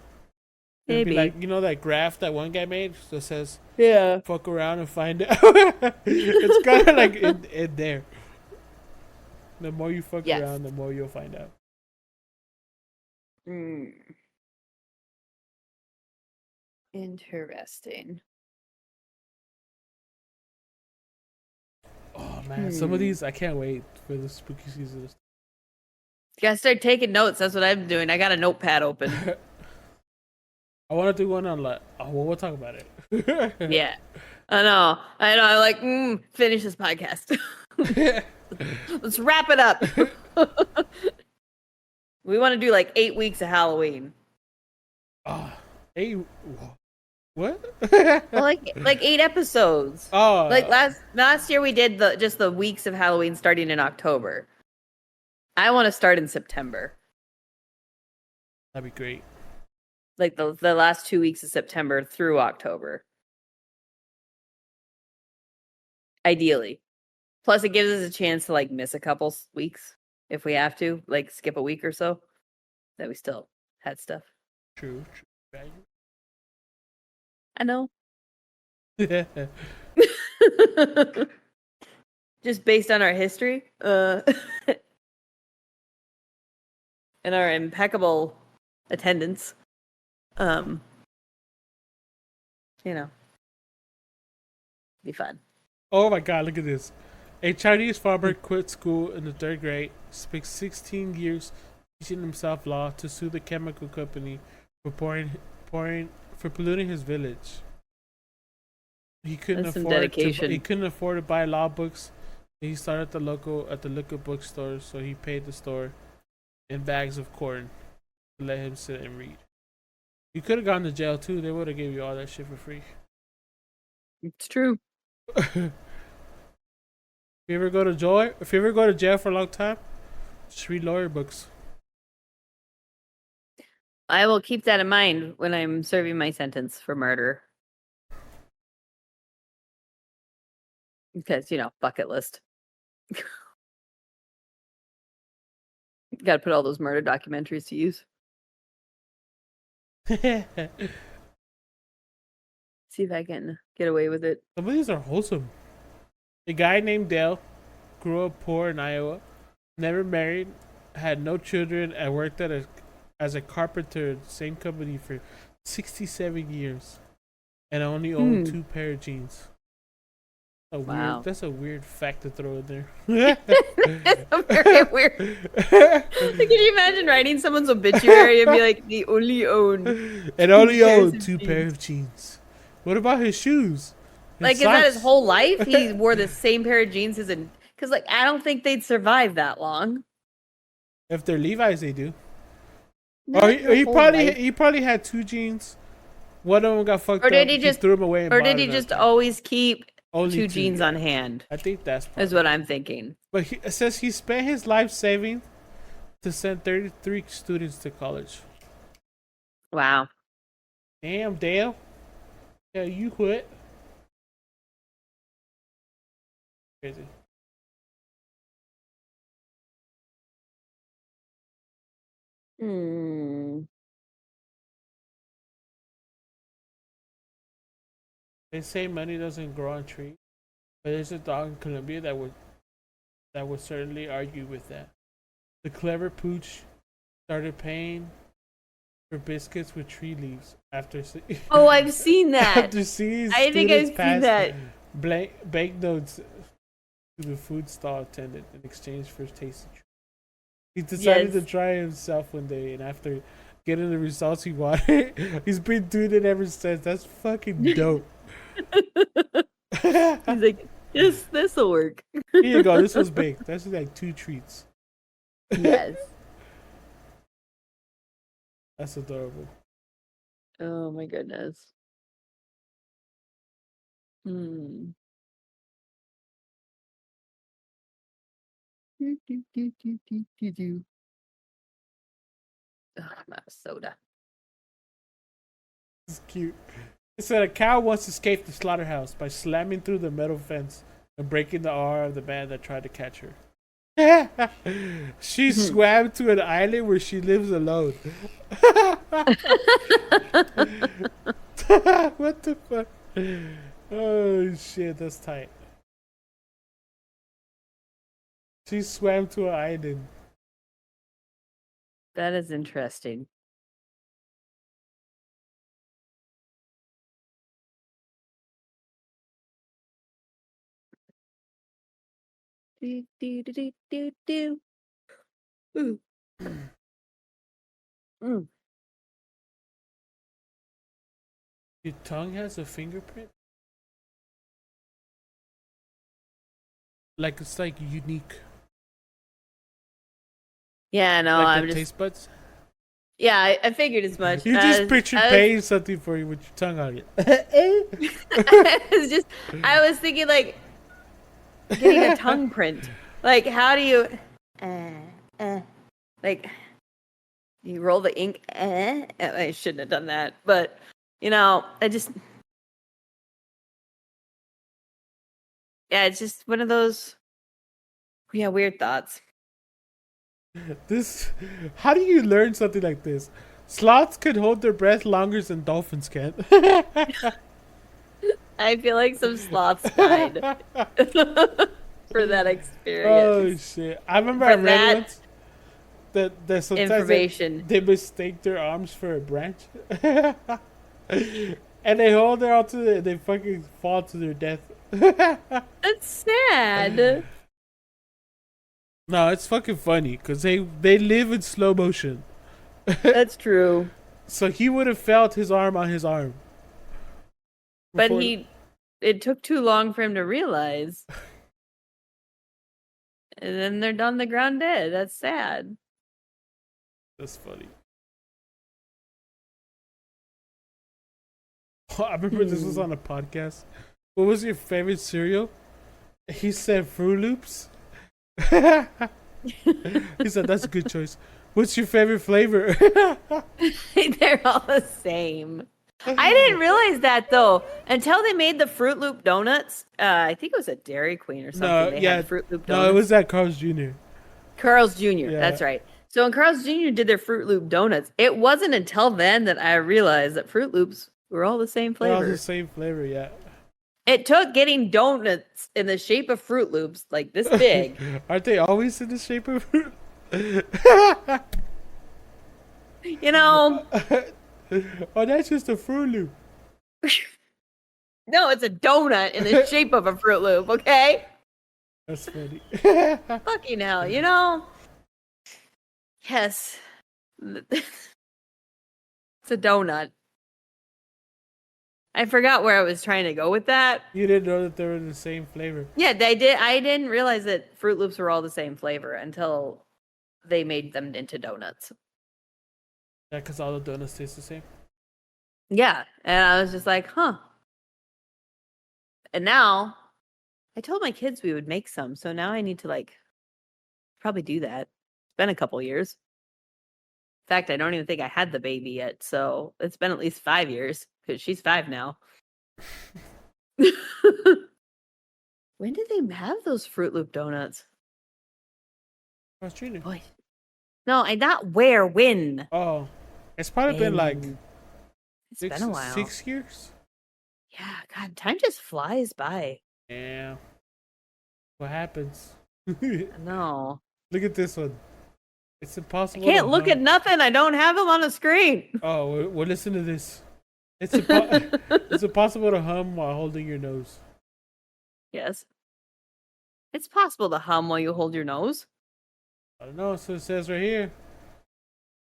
It'd Maybe. be like, you know that graph that one guy made that says, Yeah. fuck around and find out. It's kind of like in there. The more you fuck around, the more you'll find out. Interesting. Oh man, some of these I can't wait for the spooky season. You gotta start taking notes. That's what I'm doing. I got a notepad open. I want to do one on we'll talk about it. Yeah, I know. I like finish this podcast. Let's wrap it up. We want to do like 8 weeks of Halloween. 8 what? Well, like 8 episodes. Oh, Like last year we did just the weeks of Halloween starting in October. I want to start in September. That'd be great. Like the last 2 weeks of September through October. Ideally. Plus it gives us a chance to like miss a couple weeks if we have to, like skip a week or so. That we still had stuff. True. I know. just based on our history, and our impeccable attendance, you know, be fun. Oh my god, look at this. A Chinese farmer quit school in the 3rd grade, spent 16 years teaching himself law to sue the chemical company for polluting his village. He couldn't That's some afford dedication. he couldn't afford to buy law books. He started at the local bookstore, so he paid the store in bags of corn to let him sit and read. You could have gone to jail too. They would have gave you all that shit for free. It's true. If you ever go to jail for a long time, just read lawyer books. I will keep that in mind when I'm serving my sentence for murder. Because, bucket list. Got to put all those murder documentaries to use. See if I can get away with it. Some of these are wholesome. A guy named Dale grew up poor in Iowa, never married, had no children, and worked as a carpenter at the same company for 67 years, and only owned 2 pair of jeans. Wow. That's a weird fact to throw in there. It's very weird. Can you imagine writing someone's obituary and be like, "He only owned and only two pairs owned of 2 jeans." pair of jeans. What about his shoes? His Like, is that his socks? whole life? He wore the same pair of jeans because, I don't think they'd survive that long. If they're Levi's, they do. Not their He whole probably life. he probably had 2 jeans. One of them got fucked Or did up. he just threw them away? And Or bought did he another just pair. always keep Only 2 2, jeans yeah. on hand? I think that's part Is what I'm thinking. But it says he spent his life saving to send 33 students to college. Wow. Damn, Dale. Yeah, you quit. Crazy. Hmm. They say money doesn't grow on trees, but there's a dog in Colombia that would certainly argue with that. The clever pooch started paying for biscuits with tree leaves after Oh, I've seen that. after seeing I think I've students seen pass that. banknotes to the food stall attendant in exchange for tasty treats. He decided to Yes. try it himself one day, and after getting the results he wanted, he's been doing it ever since. That's fucking dope. He's like, yes, this'll work. Here you go. This was baked. That's like 2 treats. Yes. That's adorable. Oh my goodness. Hmm. Ugh, I'm out of soda. This is cute. It said a cow once escaped the slaughterhouse by slamming through the metal fence and breaking the arm of the man that tried to catch her. She swam to an island where she lives alone. What the fuck? Oh shit, that's tight. She swam to an island. That is interesting. Do, do, do, do, do, do. Ooh. Mm. Your tongue has a fingerprint? Like it's like unique. Yeah, no, Like I'm the just. taste buds? Yeah, I figured as much. You just pictured paying something for you with your tongue on it. It's just, I was thinking like getting a tongue print. Like, how do you, like, you roll the ink? I shouldn't have done that, but I just, yeah, it's just one of those, weird thoughts. How do you learn something like this? Sloths can hold their breath longer than dolphins can. I feel like some sloths died. for that Oh experience. shit! I remember For I read that once that sometimes information. they mistake their arms for a branch, and they hold their arm to they fucking fall to their death. That's sad. No, it's fucking funny because they live in slow motion. That's true. So he would have felt his arm on his arm. But Before- it took too long for him to realize. And then they're on the ground dead. That's sad. That's funny. I remember this was on a podcast. What was your favorite cereal? He said Fruit Loops. He said that's a good choice. What's your favorite flavor? They're all the same. I didn't realize that though until they made the Fruit Loop donuts. I think it was at Dairy Queen or something. No, They yeah, had Fruit Loop donuts. no, it was at Carl's Jr. Carl's Jr. Yeah. That's right. So when Carl's Jr. did their Fruit Loop donuts, it wasn't until then that I realized that Fruit Loops were all the same They're all flavor. the same flavor, yeah. It took getting donuts in the shape of Fruit Loops like this big. Aren't they always in the shape of fruit? You know, Oh, that's just a Fruit Loop. no, it's a donut in the shape of a Fruit Loop, okay? That's funny. Fucking hell, you know? Yes. It's a donut. I forgot where I was trying to go with that. You didn't know that they were the same flavor. Yeah, they did. I didn't realize that Fruit Loops were all the same flavor until they made them into donuts. Yeah, because all the donuts taste the same. Yeah, and I was just like, huh. And now, I told my kids we would make some, so now I need to like probably do that. It's been a couple years. In fact, I don't even think I had the baby yet, so it's been at least 5 years because she's 5 now. When did they have those Fruit Loop donuts? Carl's Jr. Boy, no, I not where when. Oh, it's probably been like It's been a while. 6 years. Yeah, God, time just flies by. Yeah. What happens? No, Look at this one. It's I impossible. can't to look hum. at nothing. I don't have them on the screen. Oh, well, listen to this. It's it's impossible to hum while holding your nose. Yes, it's possible to hum while you hold your nose. I don't know. So it says right here.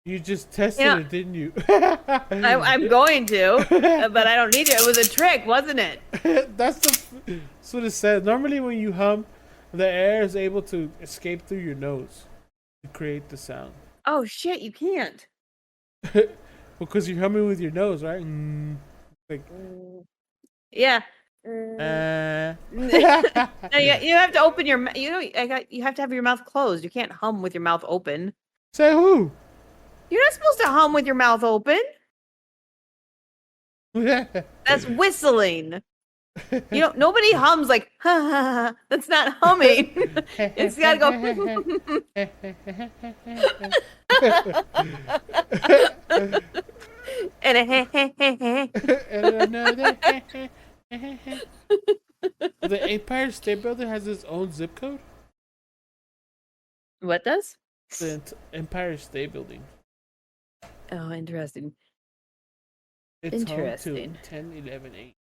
You just tested Yeah. it, didn't you? I'm going to, but I don't need to. It was a trick, wasn't it? That's what it says. Normally, when you hum, the air is able to escape through your nose to create the sound. Oh shit, you can't. Because you're humming with your nose, right? Like, Yeah. uh. No, you have to open your. You have to have your mouth closed. You can't hum with your mouth open. Say who? You're not supposed to hum with your mouth open. That's whistling. You know, nobody hums like ha ha ha. That's not humming. It's gotta go. And a The Empire State Building has its own zip code. What does? The Empire State Building. Oh, interesting. It's Interesting. home to 10-11-8.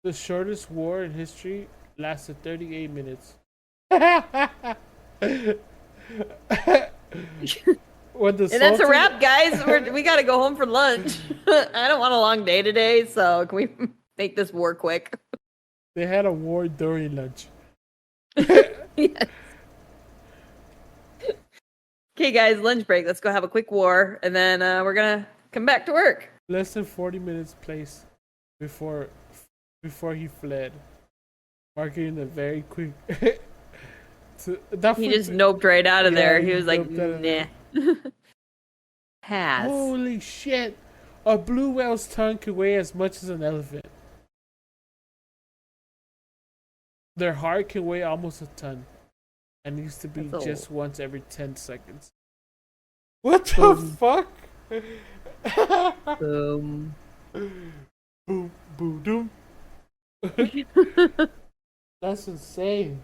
The shortest war in history lasted 38 minutes. When the And that's a Sultan- wrap, guys. We got to go home for lunch. I don't want a long day today, so can we make this war quick? They had a war during lunch. Yes. Okay, guys, lunch break. Let's go have a quick war, and then we're gonna come back to work. Less than 40 minutes place before he fled, marking a very quick. He just noped right out of Yeah, there. he He was like, noped out of nah. there. Pass. Holy shit! A blue whale's tongue could weigh as much as an elephant. Their heart can weigh almost a ton, and needs to be That's just a- once every 10 seconds. What the Boom. fuck? Boom. Boom, boom, doom. That's insane.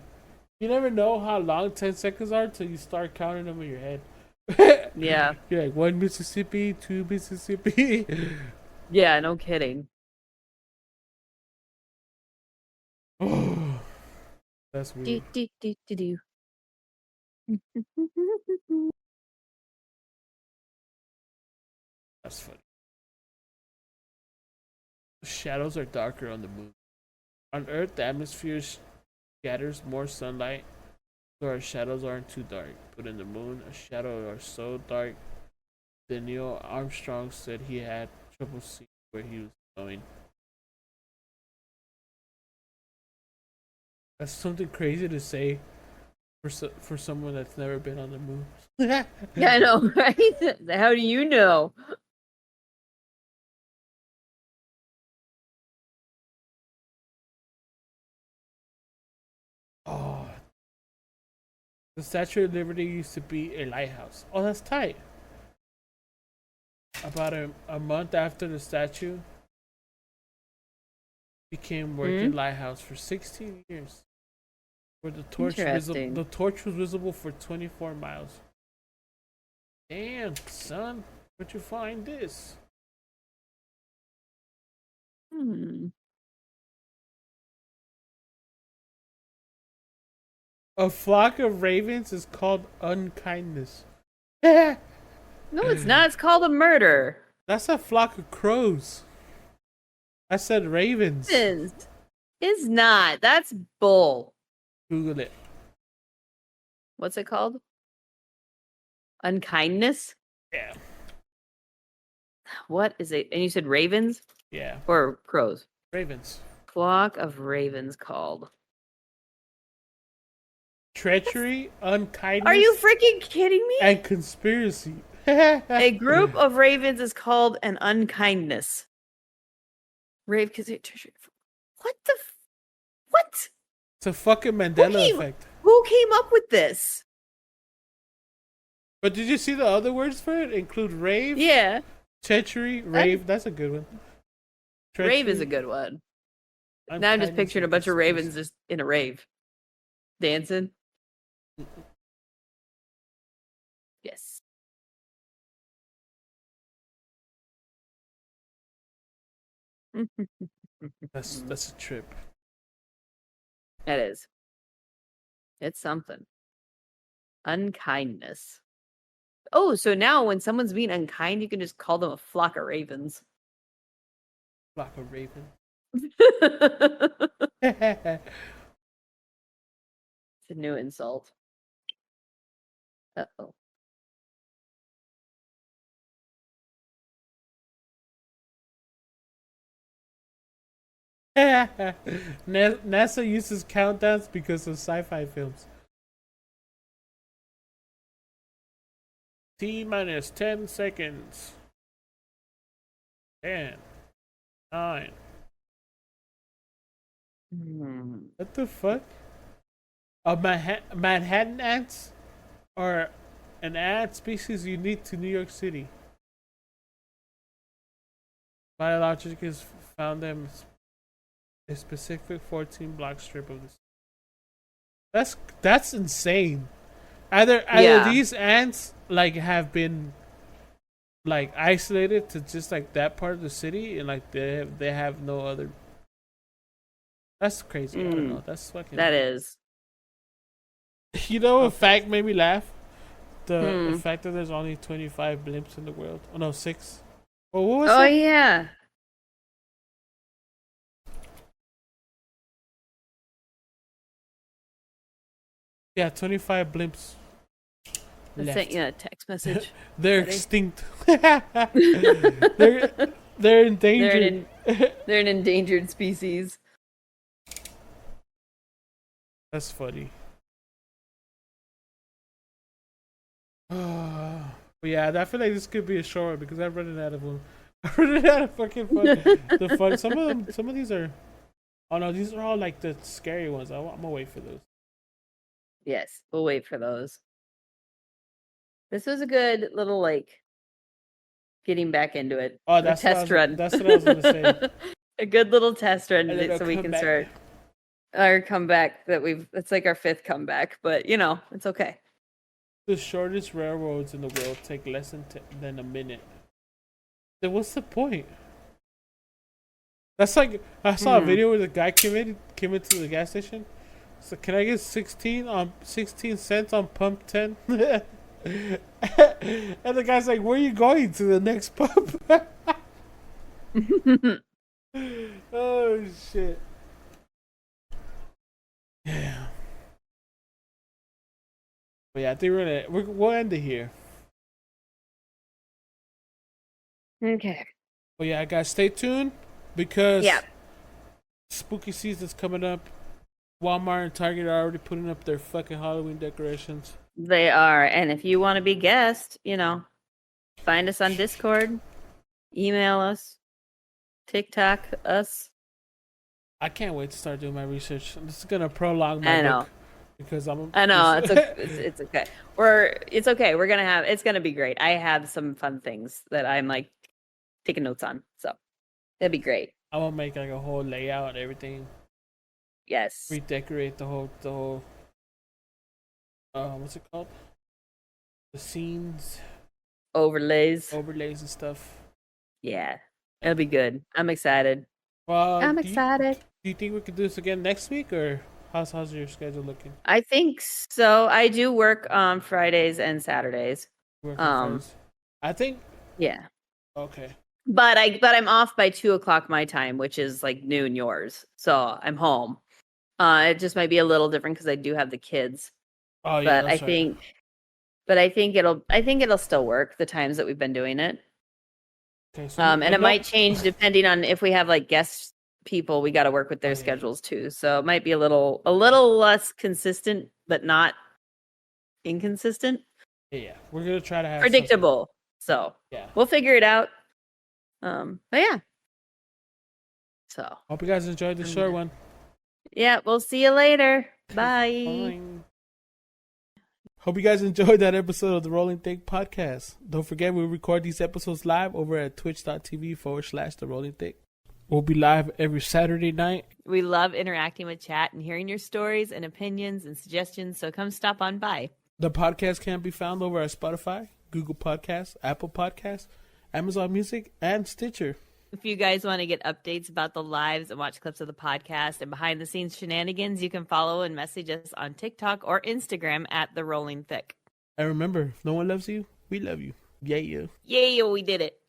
You never know how long 10 seconds are until you start counting them in your head. Yeah. You're like 1 Mississippi, 2 Mississippi. Yeah, no kidding. That's Do, weird. do, do, do, do. That's funny. The shadows are darker on the moon. On Earth, the atmosphere scatters more sunlight, so our shadows aren't too dark. But in the moon, a shadow are so dark that Neil Armstrong said he had trouble seeing where he was going. That's something crazy to say for someone that's never been on the moon. Yeah, I know, right? How do you know? Oh, the Statue of Liberty used to be a lighthouse. Oh, that's tight. About a month after the statue became working lighthouse for 16 years, where the torch was visible for 24 miles. Damn, son, where'd you find this? A flock of ravens is called unkindness. No, it's not. It's called a murder. That's a flock of crows. I said ravens. Is not. That's bull. Google it. What's it called? Unkindness? Yeah. What is it? And you said ravens? Yeah. Or crows? Ravens. Flock of ravens called. Treachery, unkindness. Are you freaking kidding me? And conspiracy. A group of ravens is called an unkindness. What the? What? It's a fucking Mandela effect. Who came up with this? But did you see the other words for it? Include rave. Yeah. Treachery, rave. That's a good one. Treachery, Rave is a good one. Now I'm just picturing a bunch of ravens just in a rave, dancing. Yes. That's a trip. That is. It's something. Unkindness. Oh, so now when someone's being unkind, you can just call them a flock of ravens. Flock of ravens. It's a new insult. Uh-oh. NASA uses countdowns because of sci-fi films. T-minus 10 seconds. 10. 9. What the fuck? Manhattan ants are an ant species unique to New York City. Biologists found them a specific 14-block strip of this. That's insane. Either these ants like have been like isolated to just like that part of the city, and like they have no other. That's crazy. I don't know. That's fucking. That is. You know, a fact made me laugh. The fact that there's only 25 blimps in the world. Oh no, 6. Oh, what was it? Yeah. Yeah, 25 blimps. I sent you a text message. They're extinct. they're endangered. They're an endangered species. That's funny. But yeah, I feel like this could be a short one because I'm running out of them. I'm running out of fucking fun. The fun. Some of these are. Oh no, these are all like the scary ones. I'm gonna wait for those. Yes, we'll wait for those. This was a good little like getting back into it. Oh, that's test run. That's what I was gonna say. A good little test run so we can back. start our comeback that it's like our 5th comeback, but you know, it's okay. The shortest railroads in the world take less than a minute. Then what's the point? That's like I saw a video where the guy came into the gas station. So can I get 16 cents on pump 10? And the guy's like, "Where are you going to the next pump?" Oh shit! Yeah. But yeah, I think we'll end it here. Okay. But yeah, guys, stay tuned because Yeah. spooky season's coming up. Walmart and Target are already putting up their fucking Halloween decorations. They are. And if you want to be guest, you know, find us on Discord, email us, TikTok us. I can't wait to start doing my research. This is gonna prolong my know. book because I know it's okay. It's okay. It's gonna be great. I have some fun things that I'm like taking notes on, so it'll be great. I want to make like a whole layout and everything. Yes. Redecorate the whole. What's it called? The scenes, Overlays. overlays and stuff. Yeah, it'll be good. I'm excited. Well, I'm excited. Do you think we could do this again next week, or how's your schedule looking? I think so. I do work on Fridays and Saturdays. I think. Yeah. Okay. But I'm off by 2:00 my time, which is like noon yours. So I'm home. It just might be a little different because I do have the kids. Oh yeah. But I think it'll still work the times that we've been doing it. Okay, so And it might change depending on if we have like guest people. We got to work with their schedules too. So it might be a little less consistent, but not inconsistent. Yeah, we're gonna try to have Predictable. So yeah, we'll figure it out. But yeah. So hope you guys enjoyed the short one. Yeah, we'll see you later. Bye. Bye. Hope you guys enjoyed that episode of the Rolling Thick podcast. Don't forget we record these episodes live over at twitch.tv/The Rolling Thick. We'll be live every Saturday night. We love interacting with chat and hearing your stories and opinions and suggestions, so come stop on by. The podcast can be found over at Spotify, Google Podcasts, Apple Podcasts, Amazon Music, and Stitcher. If you guys want to get updates about the lives and watch clips of the podcast and behind the scenes shenanigans, you can follow and message us on TikTok or Instagram at The Rolling Thick. And remember, if no one loves you, we love you. Yeah. Yeah, we did it.